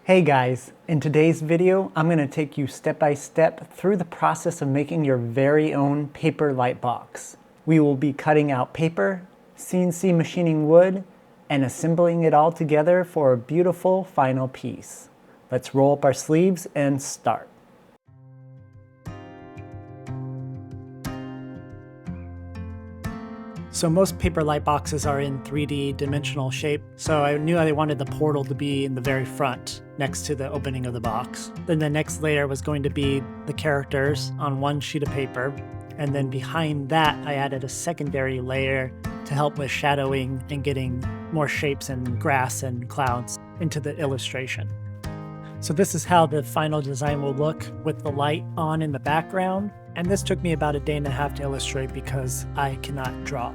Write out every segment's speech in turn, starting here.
Hey guys, in today's video, I'm going to take you step by step through the process of making your very own paper light box. We will be cutting out paper, CNC machining wood, and assembling it all together for a beautiful final piece. Let's roll up our sleeves and start. So most paper light boxes are in 3D dimensional shape, so I knew I wanted the portal to be in the very front, next to the opening of the box. Then the next layer was going to be the characters on one sheet of paper, and then behind that I added a secondary layer to help with shadowing and getting more shapes and grass and clouds into the illustration. So this is how the final design will look with the light on in the background. And this took me about a day and a half to illustrate because I cannot draw.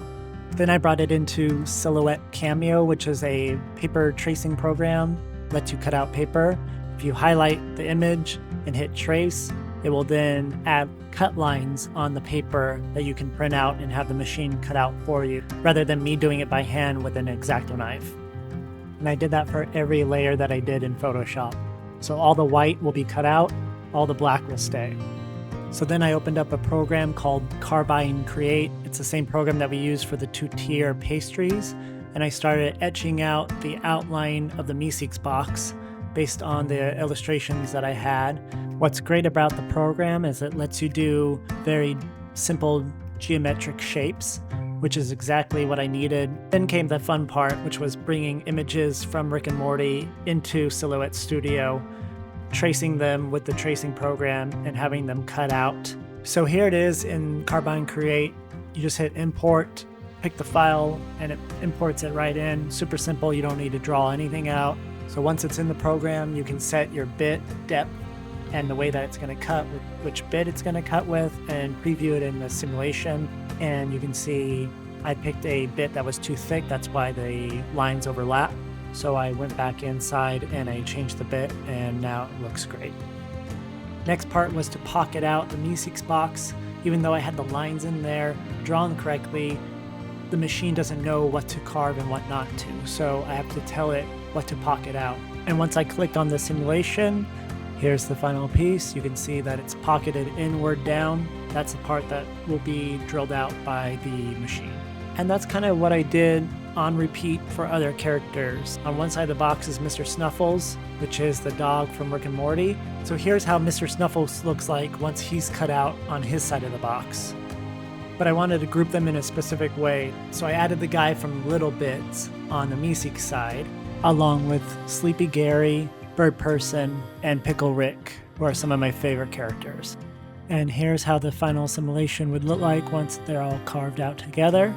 Then I brought it into Silhouette Cameo, which is a paper tracing program, lets you cut out paper. If you highlight the image and hit trace, it will then add cut lines on the paper that you can print out and have the machine cut out for you, rather than me doing it by hand with an X-Acto knife. And I did that for every layer that I did in Photoshop. So all the white will be cut out, all the black will stay. So then I opened up a program called Carbine Create. It's the same program that we use for the two-tier pastries. And I started etching out the outline of the Meeseeks box based on the illustrations that I had. What's great about the program is it lets you do very simple geometric shapes, which is exactly what I needed. Then came the fun part, which was bringing images from Rick and Morty into Silhouette Studio, tracing them with the tracing program and having them cut out. So here it is in Carbine Create. You just hit import, pick the file, and it imports it right in. Super simple, you don't need to draw anything out. So once it's in the program, you can set your bit, depth, and the way that it's going to cut, with which bit it's going to cut with, and preview it in the simulation. And you can see I picked a bit that was too thick, that's why the lines overlap. So I went back inside and I changed the bit, and now it looks great. Next part was to pocket out the Meeseeks box. Even though I had the lines in there drawn correctly, the machine doesn't know what to carve and what not to. So I have to tell it what to pocket out. And once I clicked on the simulation, here's the final piece. You can see that it's pocketed inward down. That's the part that will be drilled out by the machine. And that's kind of what I did on repeat for other characters. On one side of the box is Mr. Snuffles, which is the dog from Rick and Morty. So here's how Mr. Snuffles looks like once he's cut out on his side of the box. But I wanted to group them in a specific way, so I added the guy from Little Bits on the Meeseeks side, along with Sleepy Gary, Bird Person, and Pickle Rick, who are some of my favorite characters. And here's how the final simulation would look like once they're all carved out together.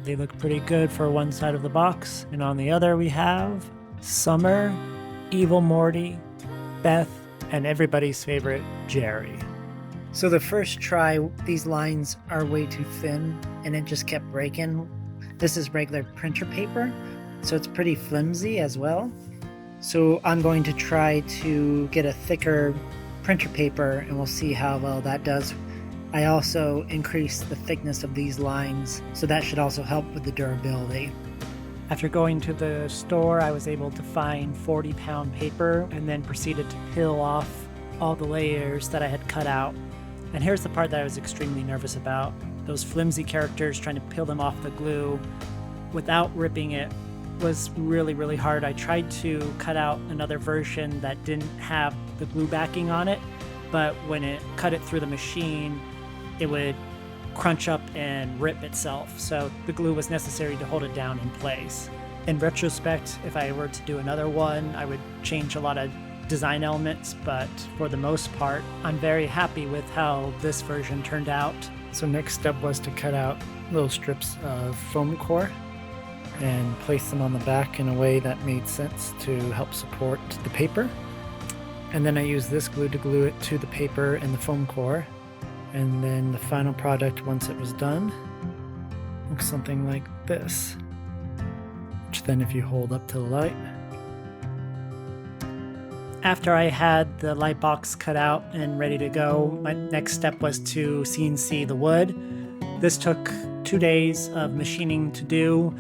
They look pretty good for one side of the box, and on the other we have Summer, Evil Morty, Beth, and everybody's favorite, Jerry. So the first try, these lines are way too thin, and it just kept breaking. This is regular printer paper, so it's pretty flimsy as well. So I'm going to try to get a thicker printer paper, and we'll see how well that does. I also increased the thickness of these lines, so that should also help with the durability. After going to the store, I was able to find 40-pound paper and then proceeded to peel off all the layers that I had cut out. And here's the part that I was extremely nervous about. Those flimsy characters, trying to peel them off the glue without ripping it was really, really hard. I tried to cut out another version that didn't have the glue backing on it, but when it cut it through the machine, it would crunch up and rip itself, so the glue was necessary to hold it down in place. In retrospect, if I were to do another one, I would change a lot of design elements, but for the most part, I'm very happy with how this version turned out. So next step was to cut out little strips of foam core and place them on the back in a way that made sense to help support the paper. And then I used this glue to glue it to the paper and the foam core. And then the final product, once it was done, looks something like this, which then if you hold up to the light. After I had the light box cut out and ready to go, my next step was to CNC the wood. This took 2 days of machining to do.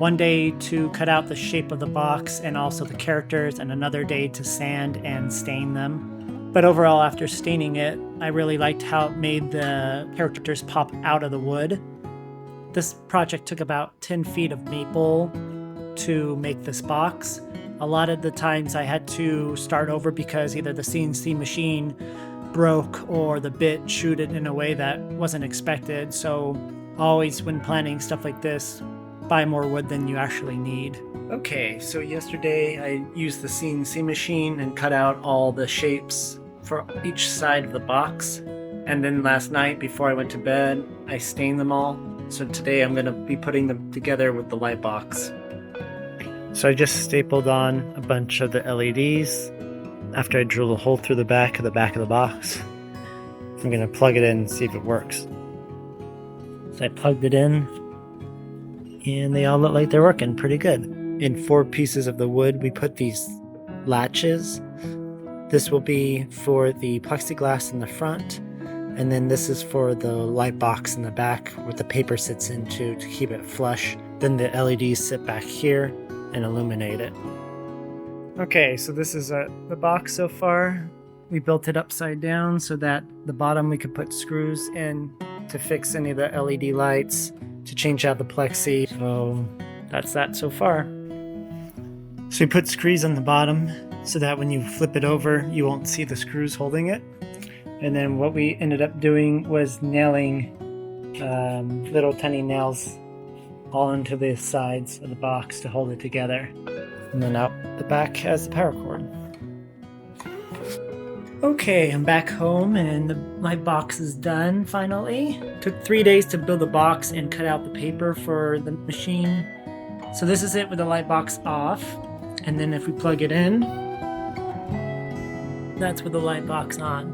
one day to cut out the shape of the box and also the characters, and another day to sand and stain them. But overall, after staining it, I really liked how it made the characters pop out of the wood. This project took about 10 feet of maple to make this box. A lot of the times I had to start over because either the CNC machine broke or the bit chewed it in a way that wasn't expected. So always when planning stuff like this, buy more wood than you actually need. Okay, so yesterday I used the CNC machine and cut out all the shapes for each side of the box. And then last night before I went to bed, I stained them all. So today I'm gonna be putting them together with the lightbox. So I just stapled on a bunch of the LEDs after I drilled a hole through the back of the box. I'm gonna plug it in and see if it works. So I plugged it in and they all look like they're working pretty good. In 4 pieces of the wood, we put these latches. This will be for the plexiglass in the front, and then this is for the light box in the back where the paper sits into to keep it flush. Then the LEDs sit back here and illuminate it. Okay, so this is the box so far. We built it upside down so that the bottom we could put screws in to fix any of the LED lights, to change out the plexi. So that's that so far. So we put screws on the bottom so that when you flip it over, you won't see the screws holding it. And then what we ended up doing was nailing little tiny nails all into the sides of the box to hold it together. And then out the back has the power cord. Okay, I'm back home and my box is done finally. Took 3 days to build the box and cut out the paper for the machine. So this is it with the light box off. And then if we plug it in, that's with the light box on.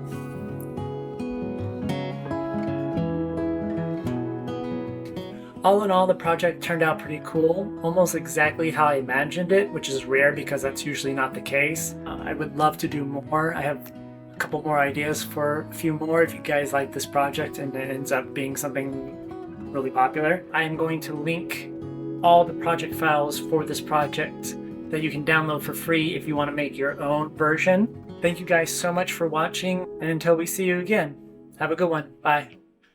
All in all, the project turned out pretty cool, almost exactly how I imagined it, which is rare because that's usually not the case. I would love to do more. I have a couple more ideas for a few more if you guys like this project and it ends up being something really popular. I am going to link all the project files for this project that you can download for free if you want to make your own version. Thank you guys so much for watching, and until we see you again, have a good one. Bye.